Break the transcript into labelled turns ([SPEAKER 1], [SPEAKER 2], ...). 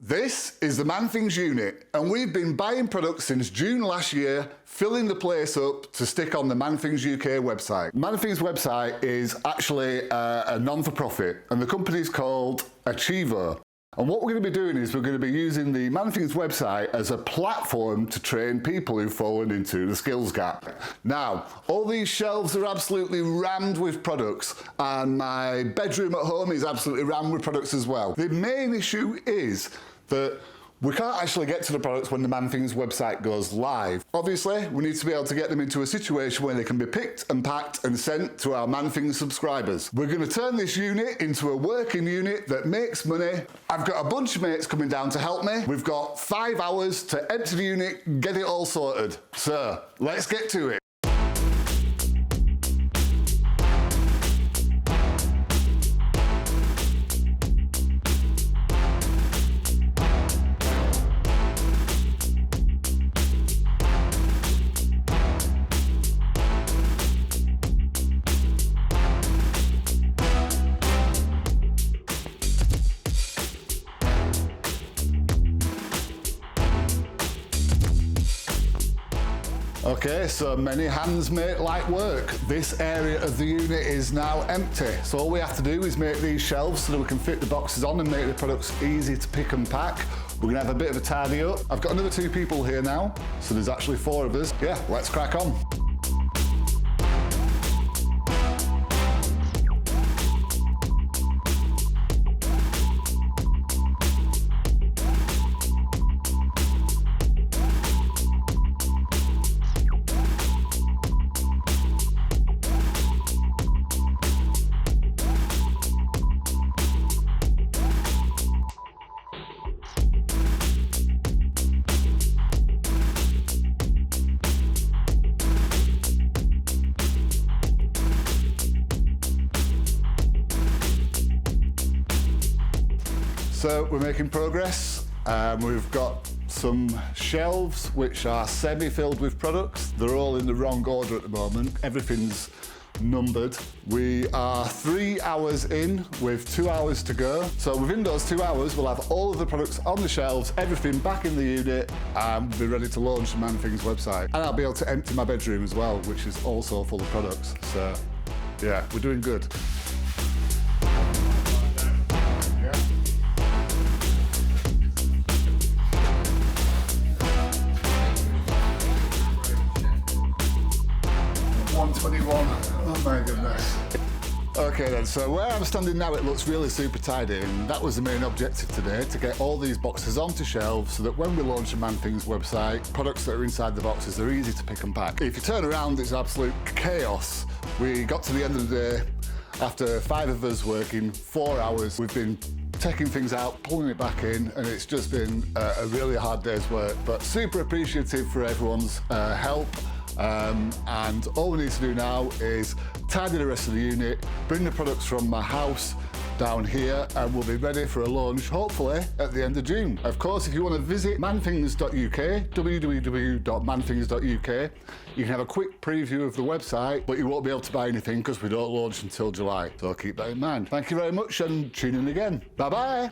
[SPEAKER 1] This is the ManThings unit, and we've been buying products since June last year, filling the place up to stick on the ManThings UK website. ManThings website is actually a non-for-profit, and the company's called Achievo. And what we're going to be doing is we're going to be using the ManThings website as a platform to train people who've fallen into the skills gap. Now, all these shelves are absolutely rammed with products, and my bedroom at home is absolutely rammed with products as well. The main issue is that we can't actually get to the products when the ManThings website goes live. Obviously, we need to be able to get them into a situation where they can be picked and packed and sent to our ManThings subscribers. We're going to turn this unit into a working unit that makes money. I've got a bunch of mates coming down to help me. We've got 5 hours to empty the unit, get it all sorted. So, let's get to it. Okay, so many hands make light work. This area of the unit is now empty. So all we have to do is make these shelves so that we can fit the boxes on and make the products easy to pick and pack. We're gonna have a bit of a tidy up. I've got another 2 people here now, so there's actually 4 of us. Yeah, let's crack on. So we're making progress. We've got some shelves which are semi-filled with products. They're all in the wrong order at the moment. Everything's numbered. We are 3 hours in with 2 hours to go. So within those 2 hours, we'll have all of the products on the shelves, everything back in the unit, and we'll be ready to launch the ManThings website. And I'll be able to empty my bedroom as well, which is also full of products. So yeah, we're doing good. Oh my goodness. Okay then, so where I'm standing now, it looks really super tidy, and that was the main objective today, to get all these boxes onto shelves so that when we launch the ManThings website, products that are inside the boxes are easy to pick and pack. If you turn around, it's absolute chaos. We got to the end of the day, after 5 of us working 4 hours, we've been taking things out, pulling it back in, and it's just been a really hard day's work, but super appreciative for everyone's help. And all we need to do now is tidy the rest of the unit, bring the products from my house down here, and we'll be ready for a launch, hopefully, at the end of June. Of course, if you want to visit manthings.uk, www.manthings.uk, you can have a quick preview of the website, but you won't be able to buy anything because we don't launch until July. So keep that in mind. Thank you very much, and tune in again. Bye-bye.